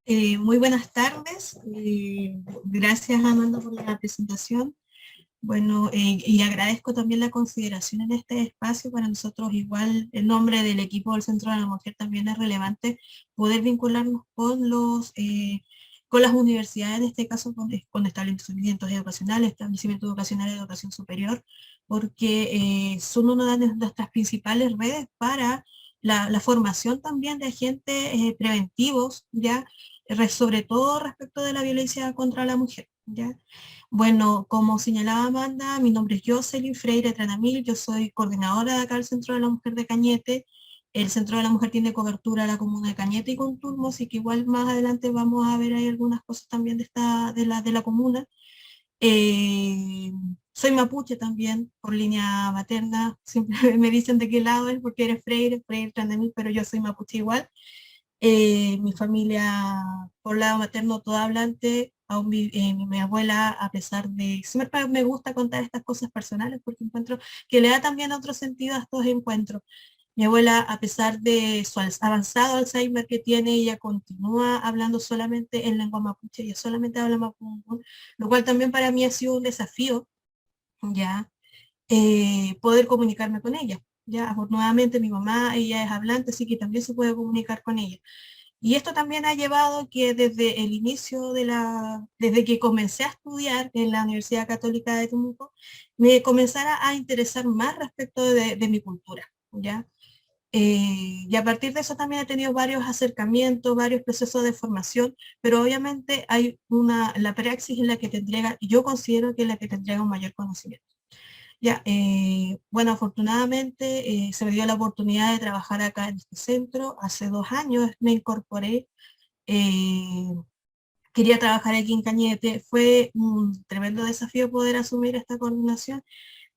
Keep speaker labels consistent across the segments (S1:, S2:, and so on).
S1: Muy buenas tardes. Gracias, Amanda, por la presentación. Bueno, y agradezco también la consideración en este espacio. Para nosotros, igual, el nombre del equipo del Centro de la Mujer también es relevante poder vincularnos con las universidades, en este caso con establecimientos educacionales, establecimientos educacionales de educación superior, porque son una de nuestras principales redes para la formación también de agentes preventivos, ¿ya? Sobre todo respecto de la violencia contra la mujer, ¿ya? Bueno, como señalaba Amanda, mi nombre es Jocelyn Freire Tranamil, yo soy coordinadora de acá del Centro de la Mujer de Cañete. El Centro de la Mujer tiene cobertura a la comuna de Cañete y Contulmo, así que igual más adelante vamos a ver ahí algunas cosas también de la comuna. Eh, Soy mapuche también, por línea materna, siempre me dicen de qué lado es, porque eres Freire, Freire Tranamil, pero yo soy mapuche igual. Mi familia, por lado materno, toda hablante, aún mi abuela, a pesar de, siempre me gusta contar estas cosas personales porque encuentro que le da también otro sentido a estos encuentros. Mi abuela, a pesar de su avanzado Alzheimer que tiene, ella continúa hablando solamente en lengua mapuche, ella solamente habla mapuche, lo cual también para mí ha sido un desafío, ya, poder comunicarme con ella. Ya, afortunadamente mi mamá, ella es hablante, así que también se puede comunicar con ella. Y esto también ha llevado que desde el inicio desde que comencé a estudiar en la Universidad Católica de Temuco, me comenzara a interesar más respecto de mi cultura, ¿ya? Y a partir de eso también he tenido varios acercamientos, varios procesos de formación, pero obviamente la praxis es la que te entrega, y yo considero que es la que te entrega un mayor conocimiento. Ya, bueno, afortunadamente se me dio la oportunidad de trabajar acá en este centro. Hace 2 años me incorporé. eh, Quería trabajar aquí en Cañete. Fue un tremendo desafío poder asumir esta coordinación,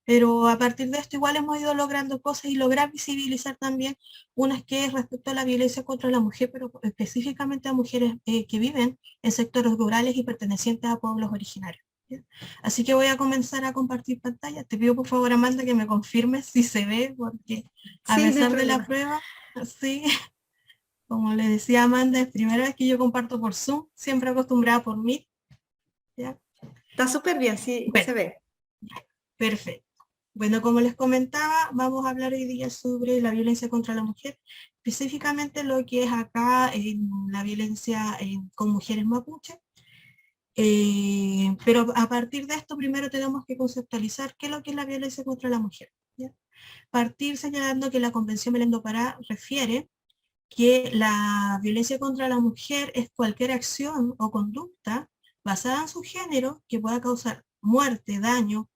S1: pero a partir de esto igual hemos ido logrando cosas y lograr visibilizar también unas que es respecto a la violencia contra la mujer, pero específicamente a mujeres que viven en sectores rurales y pertenecientes a pueblos originarios. ¿Ya? Así que voy a comenzar a compartir pantalla. Te pido por favor, Amanda, que me confirmes si se ve, porque a
S2: Sí, no hay
S1: pesar de la
S2: problema.
S1: prueba, sí, como le decía Amanda, es primera vez que yo comparto por Zoom, siempre acostumbrada por Meet, ¿ya?
S2: Está súper bien, sí,
S1: Bueno,
S2: se ve.
S1: perfecto. Bueno, como les comentaba, vamos a hablar hoy día sobre la violencia contra la mujer, específicamente lo que es acá en la violencia con mujeres mapuche. Pero a partir de esto, primero tenemos que conceptualizar qué es lo que es la violencia contra la mujer, ¿ya? Partir señalando que la Convención Belém do Pará refiere que la violencia contra la mujer es cualquier acción o conducta basada en su género que pueda causar muerte, daño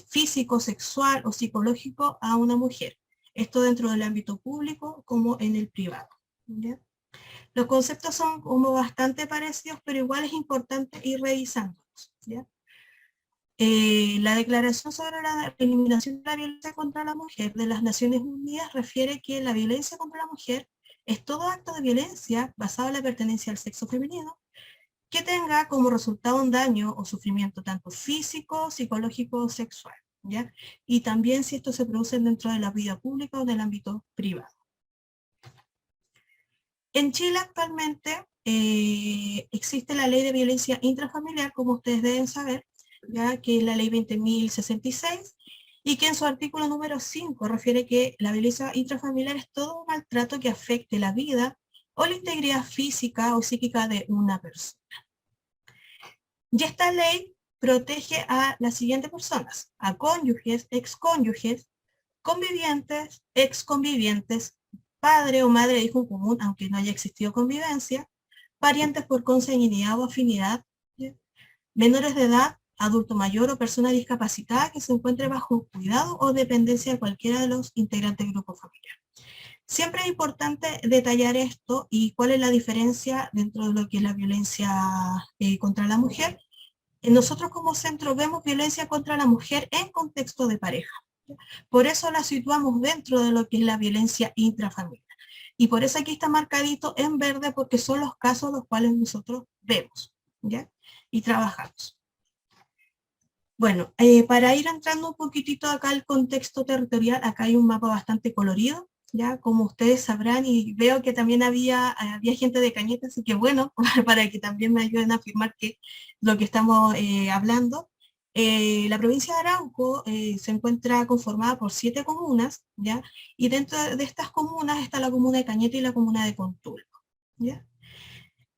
S1: físico, sexual o psicológico a una mujer. Esto dentro del ámbito público como en el privado, ¿ya? Los conceptos son como bastante parecidos, pero igual es importante ir revisándolos, ¿ya? La Declaración sobre la Eliminación de la Violencia contra la Mujer de las Naciones Unidas refiere que la violencia contra la mujer es todo acto de violencia basado en la pertenencia al sexo femenino que tenga como resultado un daño o sufrimiento tanto físico, psicológico o sexual, ¿ya? Y también si esto se produce dentro de la vida pública o del ámbito privado. En Chile actualmente existe la ley de violencia intrafamiliar, como ustedes deben saber, ¿ya? Que es la ley 20.066, y que en su artículo número 5 refiere que la violencia intrafamiliar es todo maltrato que afecte la vida o la integridad física o psíquica de una persona. Y esta ley protege a las siguientes personas: a cónyuges, excónyuges, convivientes, exconvivientes, padre o madre de hijo en común, aunque no haya existido convivencia, parientes por consanguinidad o afinidad, ¿sí? Menores de edad, adulto mayor o persona discapacitada que se encuentre bajo cuidado o dependencia de cualquiera de los integrantes del grupo familiar. Siempre es importante detallar esto y cuál es la diferencia dentro de lo que es la violencia contra la mujer. Nosotros como centro vemos violencia contra la mujer en contexto de pareja. Por eso la situamos dentro de lo que es la violencia intrafamiliar. Y por eso aquí está marcadito en verde, porque son los casos los cuales nosotros vemos, ¿ya? Y trabajamos. Bueno, para ir entrando un poquitito acá al contexto territorial, acá hay un mapa bastante colorido. ya como ustedes sabrán, y veo que también había gente de Cañete, así que bueno, para que también me ayuden a afirmar que lo que estamos hablando. La provincia de Arauco se encuentra conformada por 7 comunas, ¿ya? Y dentro de estas comunas está la comuna de Cañete y la comuna de Contulmo, ¿ya?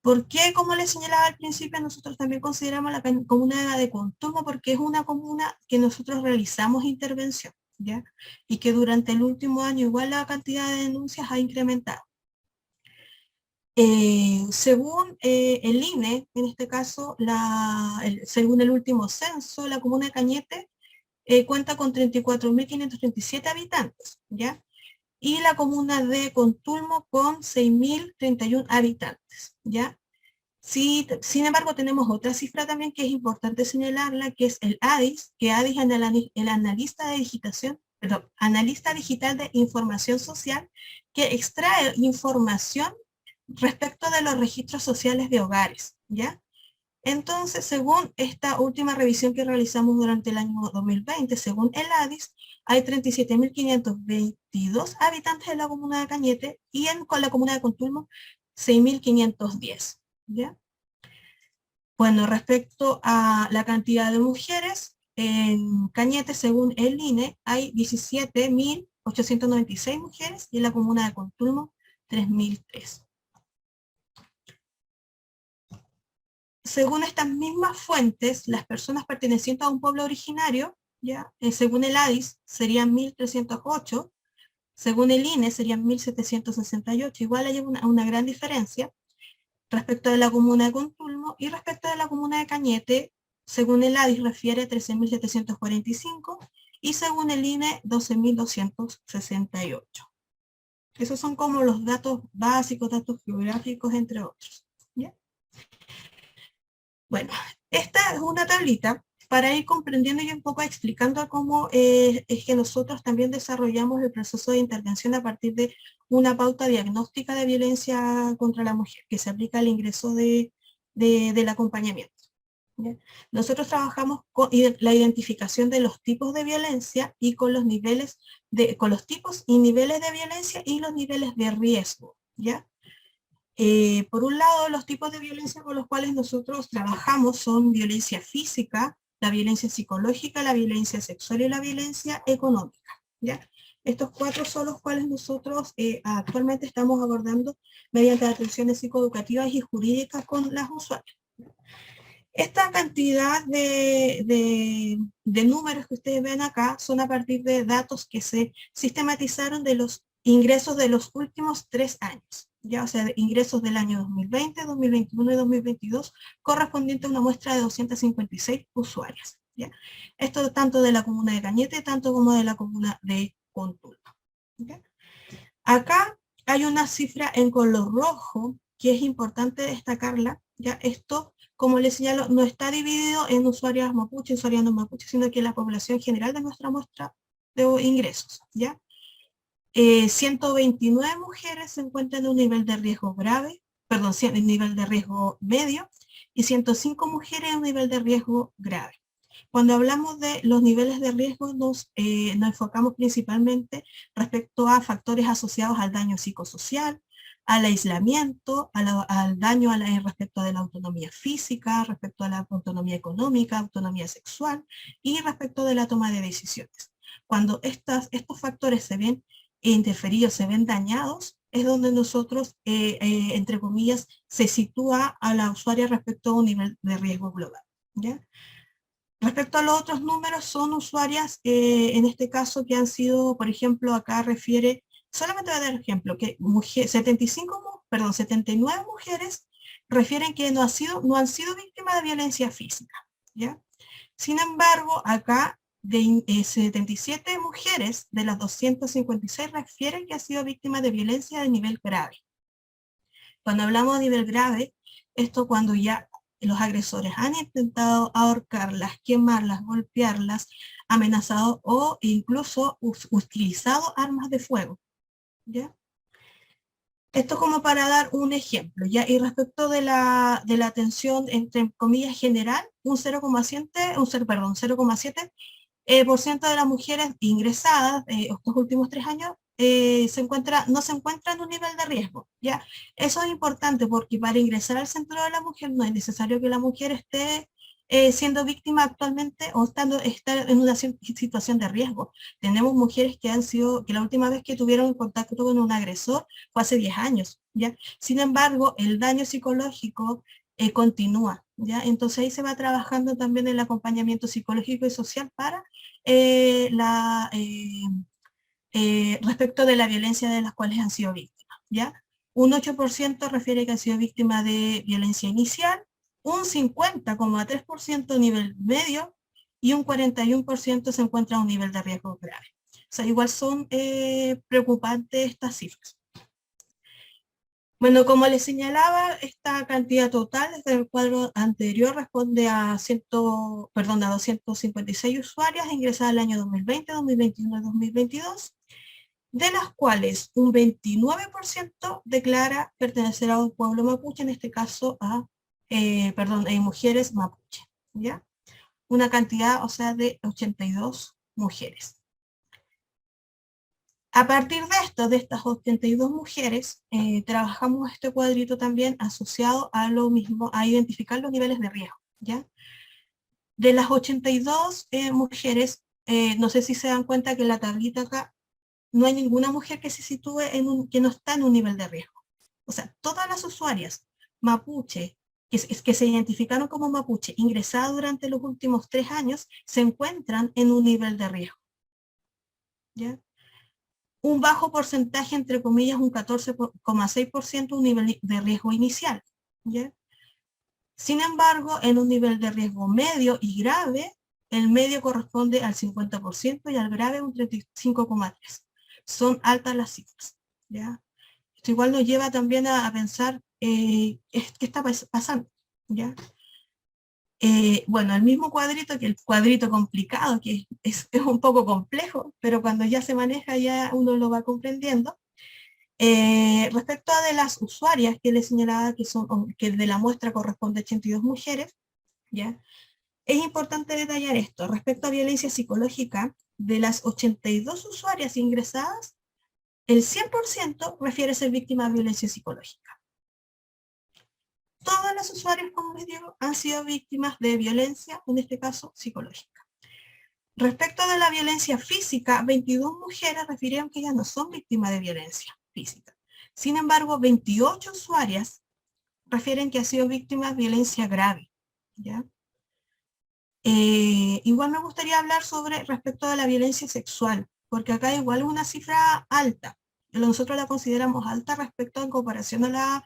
S1: ¿Por qué, como les señalaba al principio, nosotros también consideramos la comuna de Contulmo? Porque es una comuna que nosotros realizamos intervención, ¿ya? Y que durante el último año igual la cantidad de denuncias ha incrementado. Según el INE, en este caso, según el último censo, la comuna de Cañete cuenta con 34.537 habitantes, ¿ya? Y la comuna de Contulmo con 6.031 habitantes, ¿ya? Sí, sin embargo, tenemos otra cifra también que es importante señalarla, que es el ADIS, que ADIS es el analista de digitación, perdón, analista digital de información social, que extrae información respecto de los registros sociales de hogares, ¿ya? Entonces, según esta última revisión que realizamos durante el año 2020, según el ADIS, hay 37.522 habitantes en la comuna de Cañete y con la comuna de Contulmo 6.510, ¿ya? Bueno, respecto a la cantidad de mujeres, en Cañete, según el INE, hay 17.896 mujeres y en la comuna de Contulmo 3.003. Según estas mismas fuentes, las personas pertenecientes a un pueblo originario, ya, según el ADIS, serían 1.308, según el INE serían 1.768, igual hay una gran diferencia respecto de la comuna de Contulmo y respecto de la comuna de Cañete, según el ADIS refiere 13.745 y según el INE 12.268. Esos son como los datos básicos, datos geográficos, entre otros, ¿ya? Bueno, esta es una tablita para ir comprendiendo y un poco explicando cómo es que nosotros también desarrollamos el proceso de intervención a partir de una pauta diagnóstica de violencia contra la mujer, que se aplica al ingreso del acompañamiento, ¿ya? Nosotros trabajamos con la identificación de los tipos de violencia y con los niveles con los tipos y niveles de violencia y los niveles de riesgo, ¿ya? Por un lado, los tipos de violencia con los cuales nosotros trabajamos son violencia física, la violencia psicológica, la violencia sexual y la violencia económica, ¿ya? Estos 4 son los cuales nosotros actualmente estamos abordando mediante atenciones psicoeducativas y jurídicas con las usuarias. Esta cantidad de números que ustedes ven acá son a partir de datos que se sistematizaron de los ingresos de los últimos 3 años, ya, o sea, de ingresos del año 2020, 2021 y 2022, correspondiente a una muestra de 256 usuarias, ¿ya? Esto tanto de la comuna de Cañete, tanto como de la comuna de Contulmo, ¿ya? Acá hay una cifra en color rojo que es importante destacarla, ya esto, como les señalo, no está dividido en usuarias mapuche, usuarias no mapuche, sino que la población general de nuestra muestra de ingresos, ¿ya? 129 mujeres se encuentran en un nivel de riesgo grave, perdón, en nivel de riesgo medio, y 105 mujeres en un nivel de riesgo grave. Cuando hablamos de los niveles de riesgo, nos enfocamos principalmente respecto a factores asociados al daño psicosocial, al aislamiento, al daño respecto de la autonomía física, respecto a la autonomía económica, autonomía sexual y respecto de la toma de decisiones. Cuando estos factores se ven interferidos, se ven dañados, es donde nosotros, entre comillas, se sitúa a la usuaria respecto a un nivel de riesgo global, ¿ya? Respecto a los otros números, son usuarias, en este caso, que han sido, por ejemplo, acá refiere, solamente voy a dar ejemplo, que 79 mujeres refieren que no han sido víctimas de violencia física, ¿ya? Sin embargo, acá de 77 mujeres de las 256 refieren que ha sido víctima de violencia de nivel grave. Cuando hablamos de nivel grave, esto cuando ya los agresores han intentado ahorcarlas, quemarlas, golpearlas, amenazado o incluso utilizado armas de fuego, ¿ya? Esto como para dar un ejemplo, ¿ya? Y respecto de la atención, entre comillas, general, un 0,7% de las mujeres ingresadas estos últimos 3 años no se encuentra en un nivel de riesgo, ¿ya? Eso es importante porque para ingresar al centro de la mujer no es necesario que la mujer esté siendo víctima actualmente o estar en una situación de riesgo. Tenemos mujeres que la última vez que tuvieron contacto con un agresor fue hace 10 años, ¿ya? Sin embargo, el daño psicológico continúa, ¿ya? Entonces ahí se va trabajando también el acompañamiento psicológico y social para respecto de la violencia de las cuales han sido víctimas, ¿ya? Un 8% refiere que han sido víctimas de violencia inicial, un 50,3% nivel medio y un 41% se encuentra a un nivel de riesgo grave. O sea, igual son preocupantes estas cifras. Bueno, como les señalaba, esta cantidad total desde el cuadro anterior responde a 256 usuarias ingresadas el año 2020, 2021 y 2022, de las cuales un 29% declara pertenecer a un pueblo mapuche, en este caso a mujeres mapuche, ¿ya? Una cantidad, o sea, de 82 mujeres. A partir de esto, de estas 82 mujeres, trabajamos este cuadrito también asociado a lo mismo, a identificar los niveles de riesgo, ¿ya? De las 82 mujeres, no sé si se dan cuenta que en la tablita acá no hay ninguna mujer que se sitúe que no está en un nivel de riesgo. O sea, todas las usuarias mapuche, que se identificaron como mapuche, ingresadas durante los últimos 3 años, se encuentran en un nivel de riesgo, ¿ya? Un bajo porcentaje, entre comillas, un 14,6%, un nivel de riesgo inicial, ¿ya? Sin embargo, en un nivel de riesgo medio y grave, el medio corresponde al 50% y al grave un 35,3%. Son altas las cifras, ¿ya? Esto igual nos lleva también a pensar qué está pasando, ¿ya? Bueno, el mismo cuadrito, que el cuadrito complicado, que es un poco complejo, pero cuando ya se maneja ya uno lo va comprendiendo. Respecto a de las usuarias que les señalaba que de la muestra corresponde a 82 mujeres, ¿ya? Es importante detallar esto. Respecto a violencia psicológica, de las 82 usuarias ingresadas, el 100% refiere ser víctima de violencia psicológica. Todas las usuarias, como les digo, han sido víctimas de violencia, en este caso psicológica. Respecto de la violencia física, 22 mujeres refirieron que ellas no son víctimas de violencia física. Sin embargo, 28 usuarias refieren que han sido víctimas de violencia grave, ¿ya? Igual me gustaría hablar respecto de la violencia sexual, porque acá igual es una cifra alta. Nosotros la consideramos alta respecto en comparación a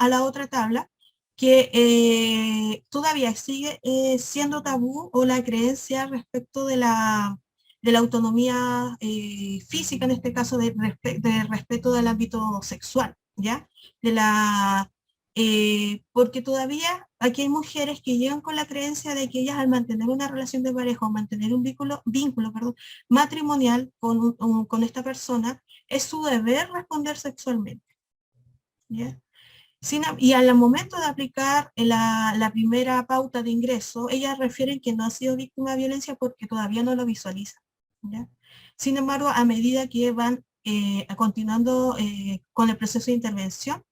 S1: la otra tabla, que todavía sigue siendo tabú o la creencia respecto de la autonomía física, en este caso de respeto del ámbito sexual, ¿ya? Porque todavía aquí hay mujeres que llegan con la creencia de que ellas al mantener una relación de pareja o mantener un vínculo matrimonial con esta persona, es su deber responder sexualmente, ¿ya? Y al momento de aplicar la primera pauta de ingreso, ellas refieren que no ha sido víctima de violencia porque todavía no lo visualizan, ¿ya? Sin embargo, a medida que van continuando con el proceso de intervención,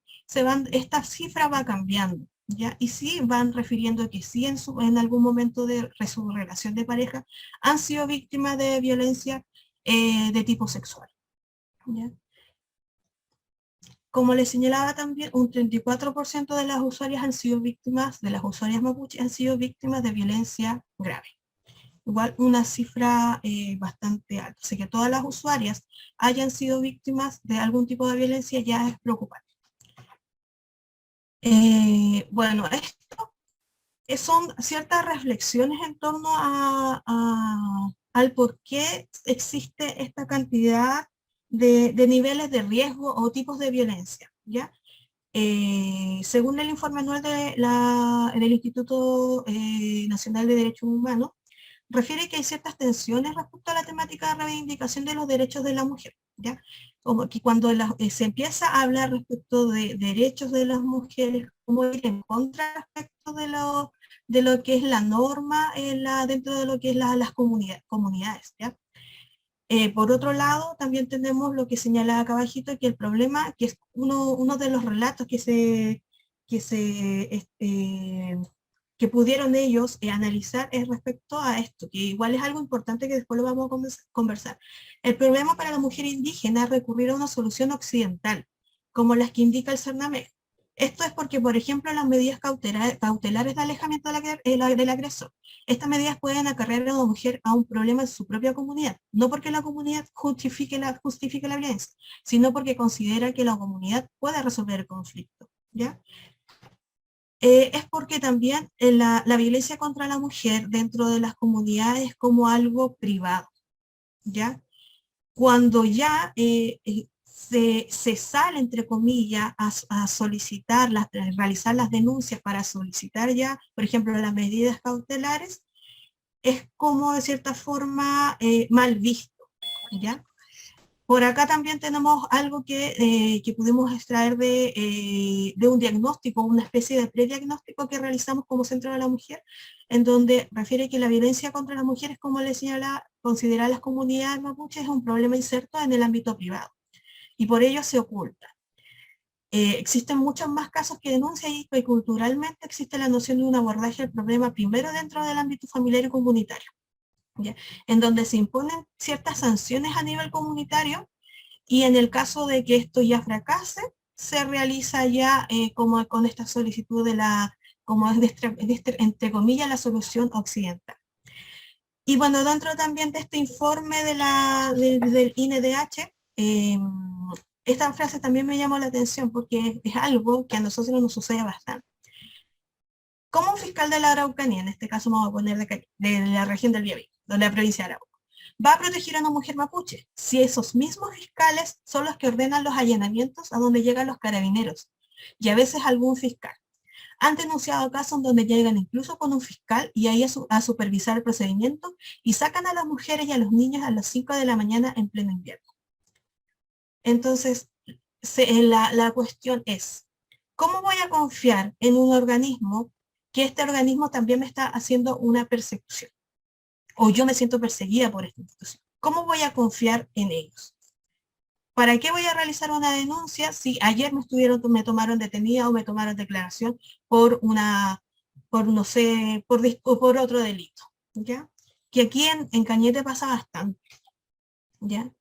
S1: esta cifra va cambiando, ¿ya? Y sí van refiriendo que sí en algún momento de su relación de pareja han sido víctimas de violencia de tipo sexual, ¿ya? Como les señalaba también, un 34% de las usuarias de las usuarias mapuche han sido víctimas de violencia grave. Igual una cifra bastante alta. Así que todas las usuarias hayan sido víctimas de algún tipo de violencia ya es preocupante. Bueno, esto son ciertas reflexiones en torno al por qué existe esta cantidad de niveles de riesgo o tipos de violencia, ¿ya? Según el informe anual del Instituto Nacional de Derechos Humanos, refiere que hay ciertas tensiones respecto a la temática de reivindicación de los derechos de la mujer, ¿ya? Como que cuando se empieza a hablar respecto de derechos de las mujeres, como ir en contra respecto de lo que es la norma dentro de lo que es las comunidades, ¿ya? Por otro lado, también tenemos lo que señalaba acá abajito, que el problema, que es uno de los relatos que pudieron ellos analizar es respecto a esto, que igual es algo importante que después lo vamos a conversar. El problema para la mujer indígena es recurrir a una solución occidental, como las que indica el CERNAMEC. Esto es porque, por ejemplo, las medidas cautelares de alejamiento del agresor, estas medidas pueden acarrear a una mujer a un problema en su propia comunidad, no porque la comunidad justifique la violencia, sino porque considera que la comunidad puede resolver el conflicto, ¿ya? Es porque también la violencia contra la mujer dentro de las comunidades es como algo privado, ¿ya? Cuando ya se sale, entre comillas, a solicitar, realizar las denuncias para solicitar ya, por ejemplo, las medidas cautelares, es como de cierta forma mal visto, ¿ya? Por acá también tenemos algo que pudimos extraer de un diagnóstico, una especie de prediagnóstico que realizamos como Centro de la Mujer, en donde refiere que la violencia contra las mujeres, como le señala, considerar las comunidades mapuches es un problema inserto en el ámbito privado, y por ello se oculta. Existen muchos más casos que denuncian y culturalmente existe la noción de un abordaje del problema primero dentro del ámbito familiar y comunitario, ¿ya? En donde se imponen ciertas sanciones a nivel comunitario y en el caso de que esto ya fracase, se realiza ya como con esta solicitud de como entre comillas, la solución occidental. Y bueno, dentro también de este informe del INDH, esta frase también me llamó la atención porque es algo que a nosotros nos sucede bastante. Como un fiscal de la Araucanía, en este caso me voy a poner de la región del Biobío, de la provincia de Arauco, va a proteger a una mujer mapuche si esos mismos fiscales son los que ordenan los allanamientos a donde llegan los carabineros y a veces algún fiscal? Han denunciado casos donde llegan incluso con un fiscal y ahí a supervisar el procedimiento y sacan a las mujeres y a los niños a las 5 de la mañana en pleno invierno. Entonces, la cuestión es, ¿cómo voy a confiar en un organismo que este organismo también me está haciendo una persecución? O yo me siento perseguida por esta institución. ¿Cómo voy a confiar en ellos? ¿Para qué voy a realizar una denuncia si ayer me tomaron detenida o me tomaron declaración por no sé, por otro delito? ¿Ya? Que aquí en Cañete pasa bastante, ¿ya?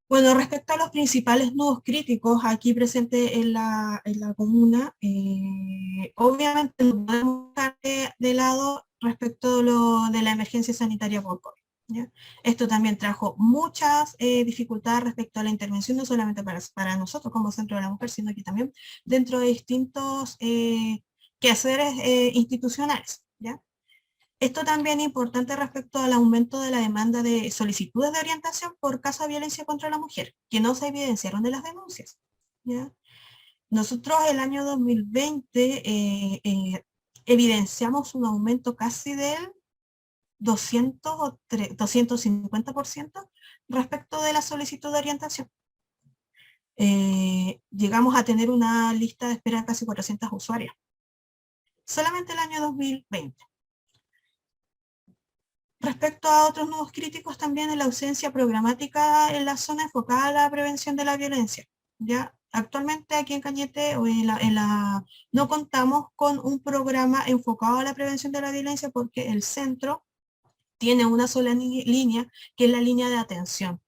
S1: Bueno, respecto a los principales nudos críticos aquí presentes en la comuna, obviamente no podemos dejar de lado respecto de la emergencia sanitaria por COVID, ¿ya? Esto también trajo muchas dificultades respecto a la intervención, no solamente para nosotros como Centro de la Mujer, sino que también dentro de distintos quehaceres institucionales, ¿ya? Esto también es importante respecto al aumento de la demanda de solicitudes de orientación por caso de violencia contra la mujer, que no se evidenciaron de las denuncias, ¿ya? Nosotros el año 2020 evidenciamos un aumento casi del 200 o 250% respecto de la solicitud de orientación. Llegamos a tener una lista de espera de casi 400 usuarias. Solamente el año 2020. Respecto a otros nudos críticos también en la ausencia programática en la zona enfocada a la prevención de la violencia. Ya actualmente aquí en Cañete no contamos con un programa enfocado a la prevención de la violencia porque el centro tiene una sola línea, que es la línea de atención.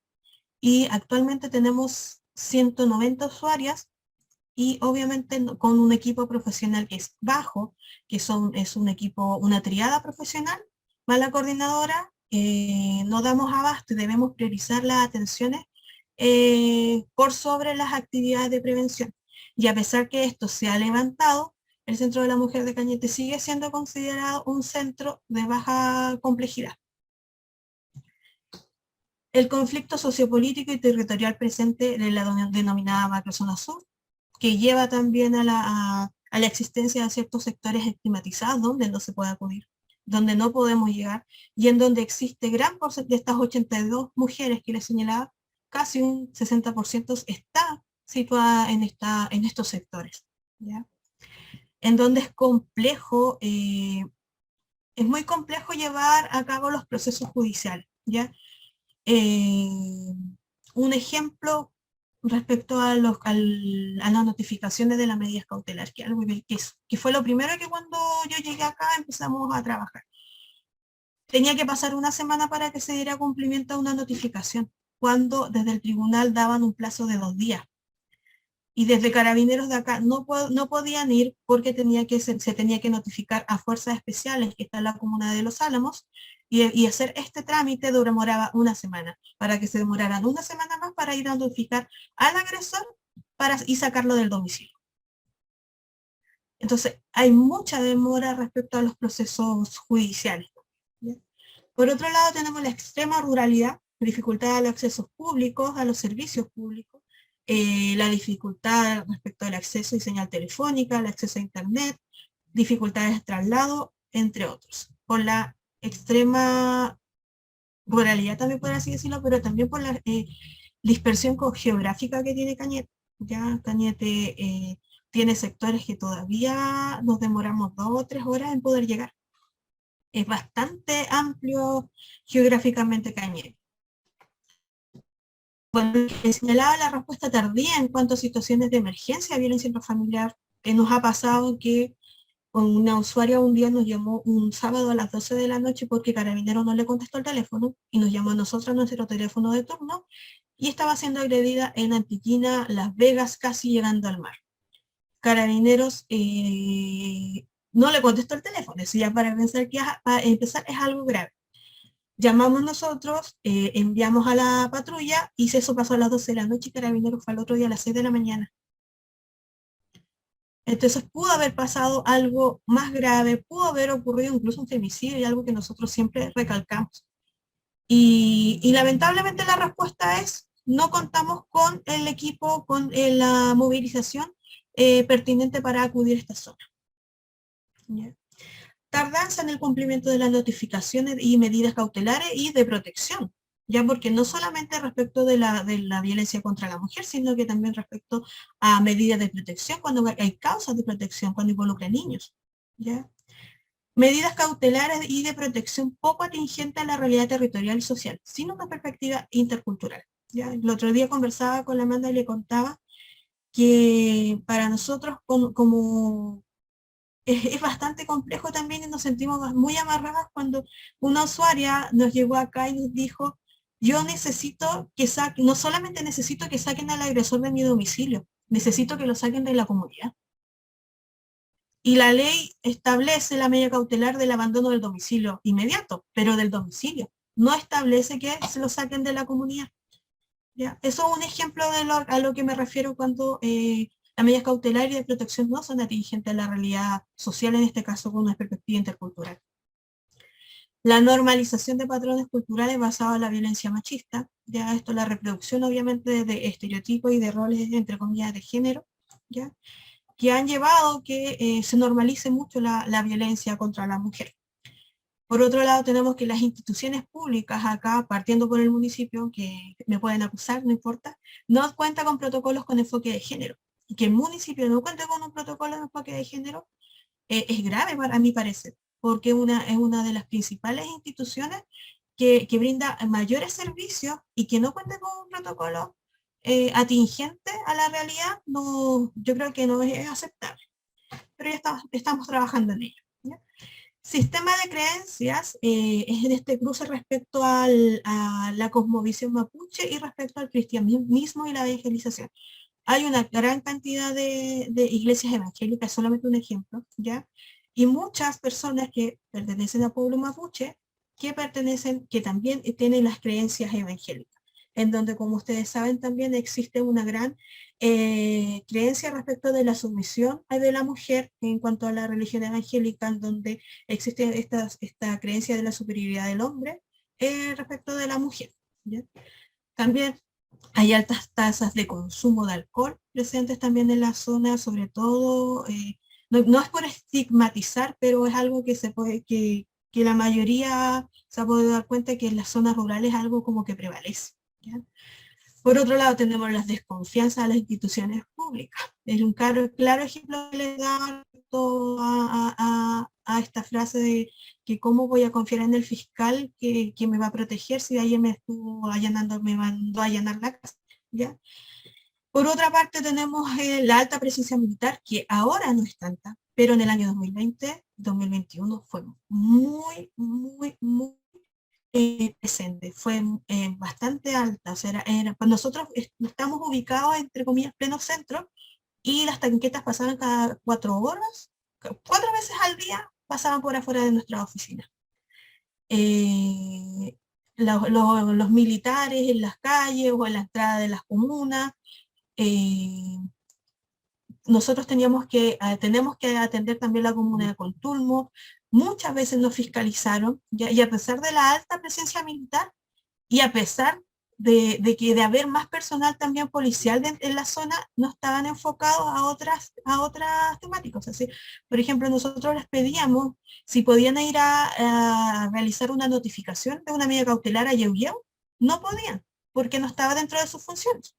S1: Y actualmente tenemos 190 usuarias y obviamente con un equipo profesional que es bajo, es un equipo, una triada profesional, más la coordinadora, no damos abasto y debemos priorizar las atenciones por sobre las actividades de prevención. Y a pesar que esto se ha levantado, el Centro de la Mujer de Cañete sigue siendo considerado un centro de baja complejidad. El conflicto sociopolítico y territorial presente de la denominada macrozona sur, que lleva también a la existencia de ciertos sectores estigmatizados donde no se puede acudir, donde no podemos llegar, y en donde existe gran porcentaje de estas 82 mujeres que les señalaba, casi un 60% está situada en estos sectores, ¿ya? En donde es complejo, es muy complejo llevar a cabo los procesos judiciales, ¿ya? Un ejemplo respecto a las notificaciones de las medidas cautelares, que, algo que fue lo primero que cuando yo llegué acá empezamos a trabajar. Tenía que pasar una semana para que se diera cumplimiento a una notificación, cuando desde el tribunal daban un plazo de 2 días. Y desde Carabineros de acá no podían ir porque se tenía que notificar a Fuerzas Especiales, que está en la comuna de Los Álamos, y hacer este trámite demoraba una semana, para que se demoraran una semana más para ir a notificar al agresor y sacarlo del domicilio. Entonces, hay mucha demora respecto a los procesos judiciales. ¿Ya? Por otro lado, tenemos la extrema ruralidad, dificultad al acceso públicos, a los servicios públicos, la dificultad respecto al acceso y señal telefónica, el acceso a internet, dificultades de traslado, entre otros. Por la extrema ruralidad también, por así decirlo, pero también por la dispersión geográfica que tiene Cañete. Ya Cañete tiene sectores que todavía nos demoramos 2 o 3 horas en poder llegar. Es bastante amplio geográficamente Cañete. Bueno, señalaba la respuesta tardía en cuanto a situaciones de emergencia, violencia intrafamiliar, que nos ha pasado que una usuaria un día nos llamó un sábado a las 12 de la noche porque Carabineros no le contestó el teléfono y nos llamó a nosotros a nuestro teléfono de turno y estaba siendo agredida en Antiquina, Las Vegas, casi llegando al mar. Carabineros no le contestó el teléfono, eso ya para pensar que para empezar es algo grave. Llamamos nosotros, enviamos a la patrulla y eso pasó a las 12 de la noche y Carabineros fue al otro día a las 6 de la mañana. Entonces pudo haber pasado algo más grave, pudo haber ocurrido incluso un femicidio y algo que nosotros siempre recalcamos. Y lamentablemente la respuesta es, no contamos con el equipo, con la movilización pertinente para acudir a esta zona. ¿Ya? Tardanza en el cumplimiento de las notificaciones y medidas cautelares y de protección, ya porque no solamente respecto de la violencia contra la mujer, sino que también respecto a medidas de protección, cuando hay causas de protección, cuando involucra niños. ¿Ya? Medidas cautelares y de protección poco atingentes a la realidad territorial y social, sino una perspectiva intercultural. ¿Ya? El otro día conversaba con la Amanda y le contaba que para nosotros como es bastante complejo también y nos sentimos muy amarradas cuando una usuaria nos llegó acá y nos dijo, yo necesito que saquen, no solamente necesito que saquen al agresor de mi domicilio, necesito que lo saquen de la comunidad. Y la ley establece la medida cautelar del abandono del domicilio inmediato, pero del domicilio. No establece que se lo saquen de la comunidad. ¿Ya? Eso es un ejemplo de a lo que me refiero cuando las medidas cautelares y de protección no son atingentes a la realidad social, en este caso con una perspectiva intercultural. La normalización de patrones culturales basados en la violencia machista, ya esto la reproducción obviamente de estereotipos y de roles entre comillas de género, ¿ya? Que han llevado que se normalice mucho la violencia contra la mujer. Por otro lado, tenemos que las instituciones públicas acá, partiendo por el municipio, que me pueden acusar, no importa, no cuenta con protocolos con enfoque de género. Y que el municipio no cuente con un protocolo de enfoque de género es grave a mi parecer, porque es una de las principales instituciones que brinda mayores servicios y que no cuente con un protocolo atingente a la realidad, no, yo creo que no es aceptable. Pero ya estamos trabajando en ello. ¿Ya? Sistema de creencias es en este cruce respecto a la cosmovisión mapuche y respecto al cristianismo y la evangelización. Hay una gran cantidad de iglesias evangélicas, solamente un ejemplo, ¿ya? Y muchas personas que pertenecen al pueblo mapuche, que también tienen las creencias evangélicas, en donde, como ustedes saben, también existe una gran creencia respecto de la sumisión de la mujer en cuanto a la religión evangélica, en donde existe esta creencia de la superioridad del hombre respecto de la mujer. ¿Ya? También hay altas tasas de consumo de alcohol presentes también en la zona, sobre todo, no es por estigmatizar, pero es algo que que la mayoría se ha podido dar cuenta que en las zonas rurales es algo como que prevalece. ¿Ya? Por otro lado, tenemos las desconfianzas a las instituciones públicas. Es un claro ejemplo que les da respecto a esta frase de que cómo voy a confiar en el fiscal que me va a proteger si ayer me estuvo allanando, me mandó a allanar la casa, ¿ya? Por otra parte tenemos la alta presencia militar, que ahora no es tanta, pero en el año 2020, 2021 fue muy presente, fue bastante alta. O sea, pues nosotros estamos ubicados, entre comillas, pleno centro, y las tanquetas pasaban cada 4 horas, 4 veces al día pasaban por afuera de nuestra oficina. Los militares en las calles o en la entrada de las comunas, nosotros tenemos que atender también la comuna de Contulmo. Muchas veces nos fiscalizaron, ¿ya? Y a pesar de la alta presencia militar y a pesar de haber más personal también policial en la zona, no estaban enfocados a otras temáticas. Así, por ejemplo, nosotros les pedíamos si podían ir a realizar una notificación de una medida cautelar a Yeuyeu. No podían, porque no estaba dentro de sus funciones.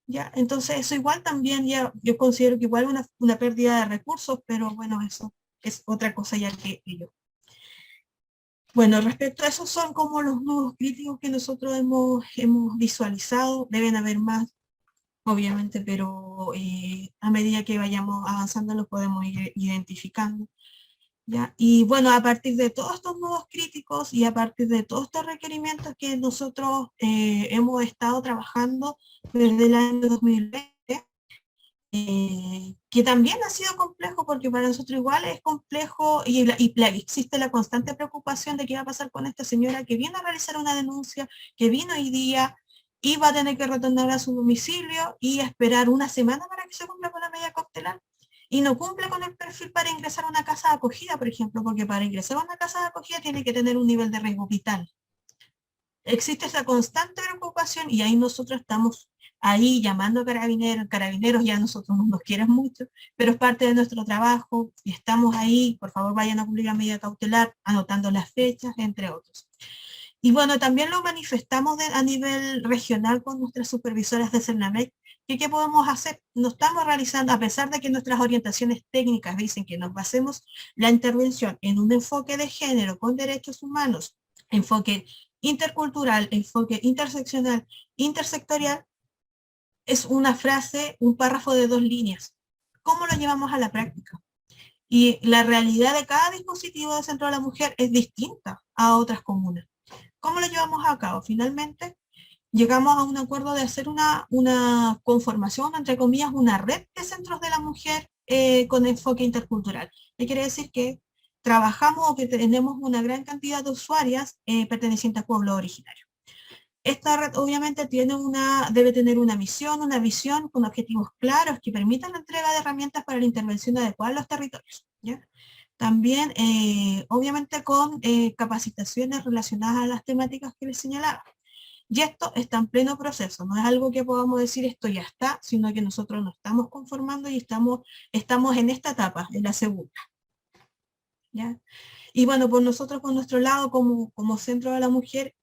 S1: ¿Ya? Entonces eso igual también ya, yo considero que igual una pérdida de recursos, pero bueno, eso es otra cosa ya que yo. Bueno, respecto a eso son como los nudos críticos que nosotros hemos visualizado. Deben haber más, obviamente, pero a medida que vayamos avanzando los podemos ir identificando. ¿Ya? Y bueno, a partir de todos estos nudos críticos y a partir de todos estos requerimientos que nosotros hemos estado trabajando desde el año 2020, que también ha sido complejo porque para nosotros igual es complejo y existe la constante preocupación de qué va a pasar con esta señora que viene a realizar una denuncia, que vino hoy día y va a tener que retornar a su domicilio y esperar una semana para que se cumpla con la medida cautelar. Y no cumple con el perfil para ingresar a una casa de acogida, por ejemplo, porque para ingresar a una casa de acogida tiene que tener un nivel de riesgo vital. Existe esa constante preocupación y ahí nosotros estamos ahí llamando a carabineros ya nosotros no nos quieren mucho, pero es parte de nuestro trabajo y estamos ahí, por favor vayan a cumplir la medida cautelar, anotando las fechas, entre otros. Y bueno, también lo manifestamos a nivel regional con nuestras supervisoras de CERNAMEC, que qué podemos hacer. No estamos realizando, a pesar de que nuestras orientaciones técnicas dicen que nos basemos la intervención en un enfoque de género con derechos humanos, enfoque intercultural, enfoque interseccional, intersectorial, es una frase, un párrafo de 2 líneas. ¿Cómo lo llevamos a la práctica? Y la realidad de cada dispositivo de Centro de la Mujer es distinta a otras comunas. ¿Cómo lo llevamos a cabo? Finalmente, llegamos a un acuerdo de hacer una conformación, entre comillas, una red de centros de la mujer con enfoque intercultural. ¿Qué quiere decir? Que trabajamos o que tenemos una gran cantidad de usuarias pertenecientes a pueblos originarios. Esta red obviamente debe tener una misión, una visión con objetivos claros que permitan la entrega de herramientas para la intervención adecuada en los territorios, ¿ya? También, obviamente, con capacitaciones relacionadas a las temáticas que les señalaba. Y esto está en pleno proceso, no es algo que podamos decir esto ya está, sino que nosotros nos estamos conformando y estamos en esta etapa, en la segunda. ¿Ya? Y bueno, pues nosotros por nuestro lado, como Centro de la Mujer,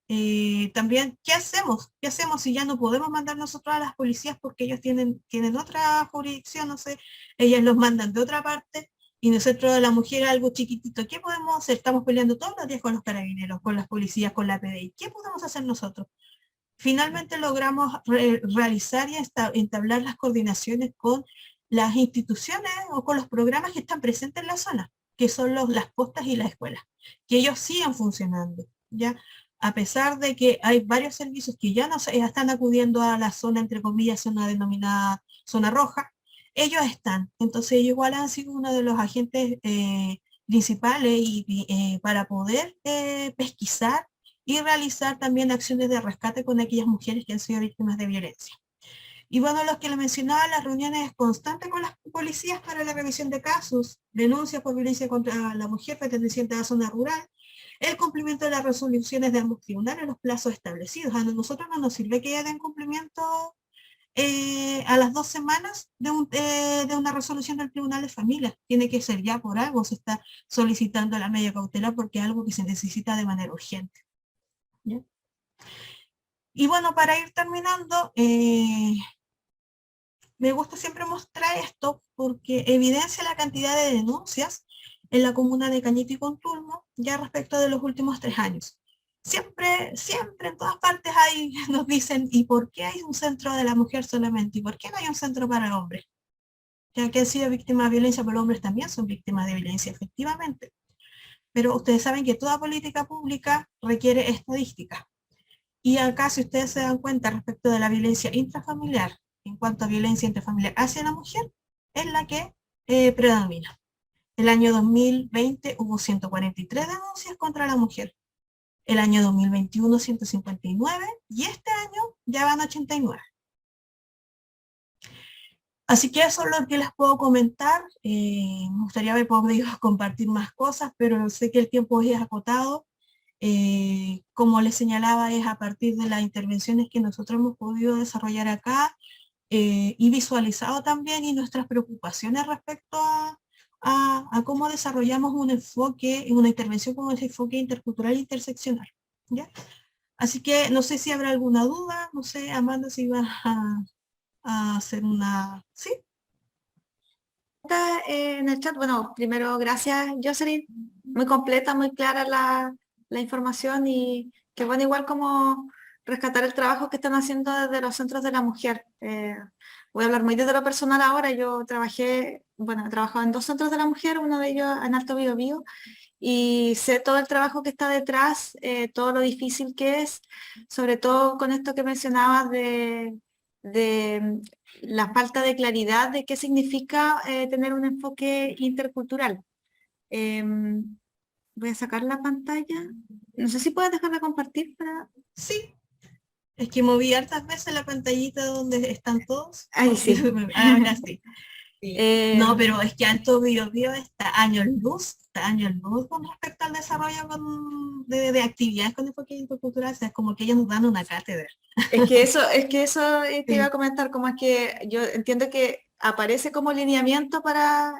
S1: también, ¿qué hacemos? ¿Qué hacemos si ya no podemos mandar nosotros a las policías porque ellos tienen otra jurisdicción, no sé, ellas los mandan de otra parte, y nosotros de la mujer algo chiquitito? ¿Qué podemos hacer? Estamos peleando todos los días con los carabineros, con las policías, con la PDI. ¿Qué podemos hacer nosotros? Finalmente logramos realizar y entablar las coordinaciones con las instituciones o con los programas que están presentes en la zona, que son las postas y las escuelas, que ellos siguen funcionando, ¿ya? A pesar de que hay varios servicios que ya están acudiendo a la zona, entre comillas, zona denominada zona roja, ellos están. Entonces ellos igual han sido uno de los agentes principales para poder pesquisar y realizar también acciones de rescate con aquellas mujeres que han sido víctimas de violencia. Y bueno, los que le mencionaba, las reuniones constantes con las policías para la revisión de casos, denuncias por violencia contra la mujer perteneciente a la zona rural, el cumplimiento de las resoluciones de ambos tribunales en los plazos establecidos. A nosotros no nos sirve que den cumplimiento a las 2 semanas de una resolución del Tribunal de Familia. Tiene que ser ya por algo, se está solicitando la medida cautelar porque es algo que se necesita de manera urgente. ¿Ya? Y bueno, para ir terminando, Me gusta siempre mostrar esto porque evidencia la cantidad de denuncias en la comuna de Cañete y Contulmo ya respecto de los últimos 3 años. Siempre, siempre en todas partes hay, nos dicen, ¿y por qué hay un centro de la mujer solamente? ¿Y por qué no hay un centro para el hombre? Ya que han sido víctimas de violencia, pero los hombres también son víctimas de violencia, efectivamente. Pero ustedes saben que toda política pública requiere estadística. Y acá, si ustedes se dan cuenta respecto de la violencia intrafamiliar, en cuanto a violencia intrafamiliar hacia la mujer, es la que predomina. El año 2020 hubo 143 denuncias contra la mujer. El año 2021 159 y este año ya van 89. Así que eso es lo que les puedo comentar. Me gustaría haber podido compartir más cosas, pero sé que el tiempo es acotado. Como les señalaba, es a partir de las intervenciones que nosotros hemos podido desarrollar acá y visualizado también y nuestras preocupaciones respecto a cómo desarrollamos un enfoque, una intervención con ese enfoque intercultural e interseccional. ¿Ya? Así que no sé si habrá alguna duda, no sé, Amanda, si vas a hacer una... ¿Sí?
S2: En el chat, bueno, primero gracias Jocelyn, muy completa, muy clara la información y que bueno, igual como rescatar el trabajo que están haciendo desde los centros de la mujer. Voy a hablar muy desde lo personal ahora, yo trabajé, bueno, he trabajado en 2 centros de la mujer, uno de ellos en Alto Biobío, y sé todo el trabajo que está detrás, todo lo difícil que es, sobre todo con esto que mencionabas de la falta de claridad de qué significa tener un enfoque intercultural. Voy a sacar la pantalla. No sé si puedes dejar de compartir para...
S1: Sí, es que moví hartas veces la pantallita donde están todos.
S2: Ahí sí.
S1: Ahora sí. Sí. No,
S2: Eh,
S1: pero es que Alto Biobío está años luz con respecto al desarrollo de actividades con enfoque intercultural, o sea, es como que ellos nos dan una cátedra.
S2: es que eso te iba a
S1: Sí.
S2: comentar, como es que yo entiendo que aparece como lineamiento para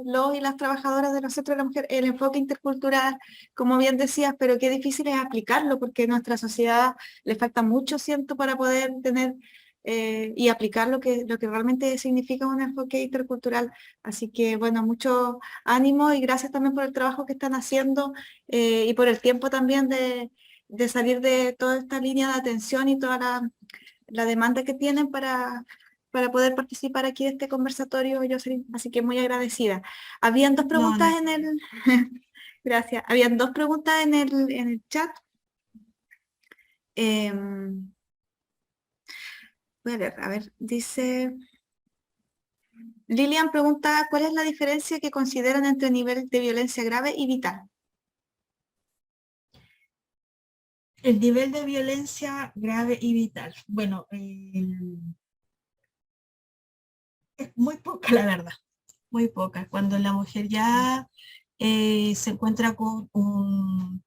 S2: los y las trabajadoras de los centros de la mujer el enfoque intercultural, como bien decías, pero qué difícil es aplicarlo porque a nuestra sociedad le falta mucho, siento, para poder tener y aplicar lo que realmente significa un enfoque intercultural. Así que, bueno, mucho ánimo y gracias también por el trabajo que están haciendo y por el tiempo también de salir de toda esta línea de atención y toda la demanda que tienen para poder participar aquí de este conversatorio, Jocelyn. Así que muy agradecida. Habían dos
S1: No, no hay
S2: preguntas en
S1: problema.
S2: el... Gracias. Habían dos preguntas en el chat. Voy a leer, a ver, dice... Lilian pregunta, ¿cuál es la diferencia que consideran entre nivel de violencia grave y vital?
S1: El nivel de violencia grave y vital. Bueno, es muy poca, la verdad, muy poca. Cuando la mujer ya se encuentra con un...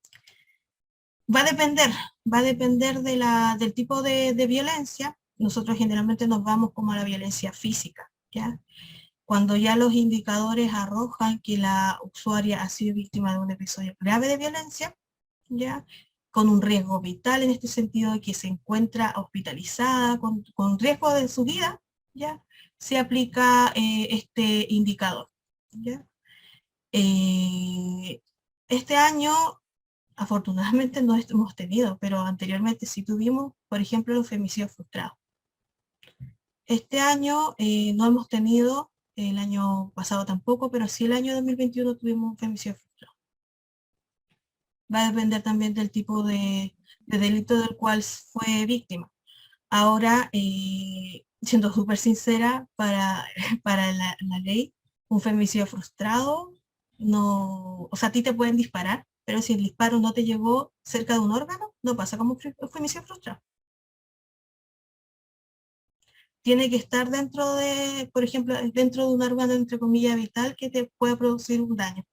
S1: Va a depender, va a depender del tipo de violencia. Nosotros generalmente nos vamos como a la violencia física, ¿ya? Cuando ya los indicadores arrojan que la usuaria ha sido víctima de un episodio grave de violencia, ¿ya? Con un riesgo vital en este sentido de que se encuentra hospitalizada, con riesgo de su vida, ¿ya? Se aplica este indicador, ¿ya? Este año, afortunadamente, no hemos tenido, pero anteriormente sí tuvimos, por ejemplo, los femicidios frustrados. Este año no hemos tenido, el año pasado tampoco, pero sí el año 2021 tuvimos un femicidio frustrado. Va a depender también del tipo de delito del cual fue víctima. Ahora, siendo súper sincera, para la ley, un femicidio frustrado, no, o sea, a ti te pueden disparar, pero si el disparo no te llegó cerca de un órgano, no pasa como un femicidio frustrado. Tiene que estar dentro de, por ejemplo, dentro de un órgano, entre comillas, vital que te pueda producir un daño,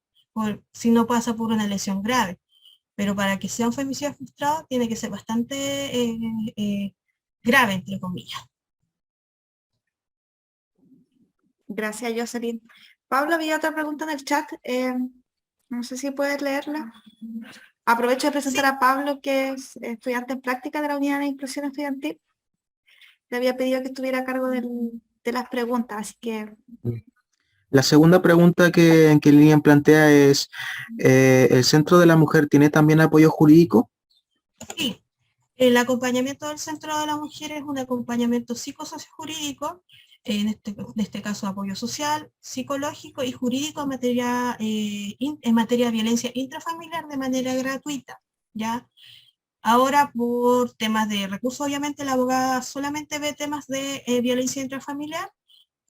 S1: si no pasa por una lesión grave. Pero para que sea un femicidio frustrado, tiene que ser bastante grave, entre comillas.
S2: Gracias, Jocelyn. Pablo, había otra pregunta en el chat. No sé si puedes leerla. Aprovecho de presentar
S1: Sí,
S2: a Pablo, que es estudiante en práctica de la Unidad de Inclusión Estudiantil. Le había pedido que estuviera a cargo del de las preguntas, así que...
S3: La segunda pregunta que Lilian plantea es, ¿el Centro de la Mujer tiene también apoyo jurídico?
S1: Sí, el acompañamiento del Centro de la Mujer es un acompañamiento psicosociojurídico, en este caso apoyo social, psicológico y jurídico en materia de violencia intrafamiliar de manera gratuita, ¿ya? Ahora, por temas de recursos, obviamente la abogada solamente ve temas de violencia intrafamiliar,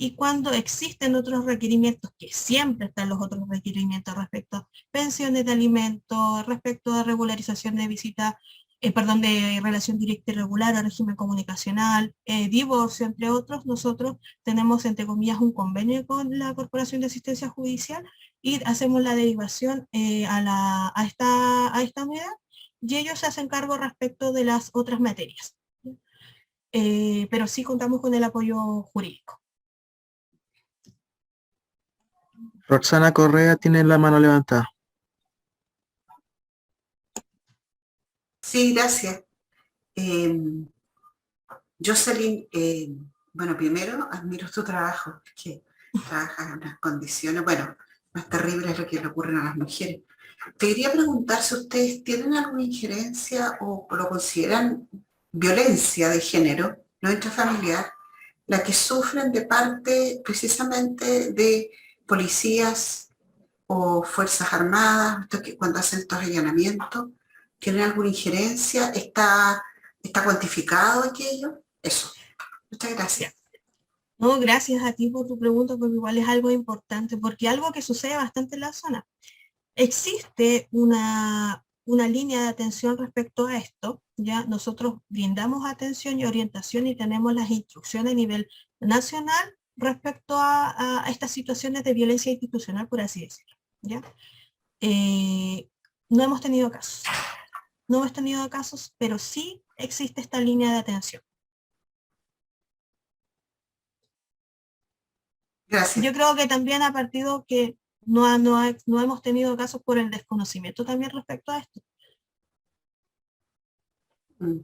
S1: y cuando existen otros requerimientos, que siempre están los otros requerimientos respecto a pensiones de alimentos, respecto a regularización de visita, perdón, de relación directa y regular o régimen comunicacional, divorcio, entre otros, nosotros tenemos, entre comillas, un convenio con la Corporación de Asistencia Judicial y hacemos la derivación a esta unidad, y ellos se hacen cargo respecto de las otras materias. Pero sí contamos con el apoyo jurídico.
S3: Roxana Correa tiene la mano levantada.
S4: Sí, gracias. Jocelyn, bueno, primero admiro tu trabajo, que trabajas en unas condiciones, bueno, más terribles de lo que le ocurren a las mujeres. Te quería preguntar si ustedes tienen alguna injerencia o lo consideran violencia de género, no intrafamiliar, la que sufren de parte precisamente de policías o fuerzas armadas, cuando hacen estos allanamientos. ¿Tienen alguna injerencia? ¿Está cuantificado aquello? Eso. Muchas gracias.
S1: No, gracias a ti por tu pregunta, porque igual es algo importante, porque algo que sucede bastante en la zona. Existe una línea de atención respecto a esto, ya nosotros brindamos atención y orientación y tenemos las instrucciones a nivel nacional respecto a estas situaciones de violencia institucional, por así decirlo, ¿ya? No hemos tenido casos. No hemos tenido casos, pero sí existe esta línea de atención.
S4: Gracias.
S1: Yo creo que también a partir de que no hemos tenido casos por el desconocimiento también respecto a esto.
S4: Mm.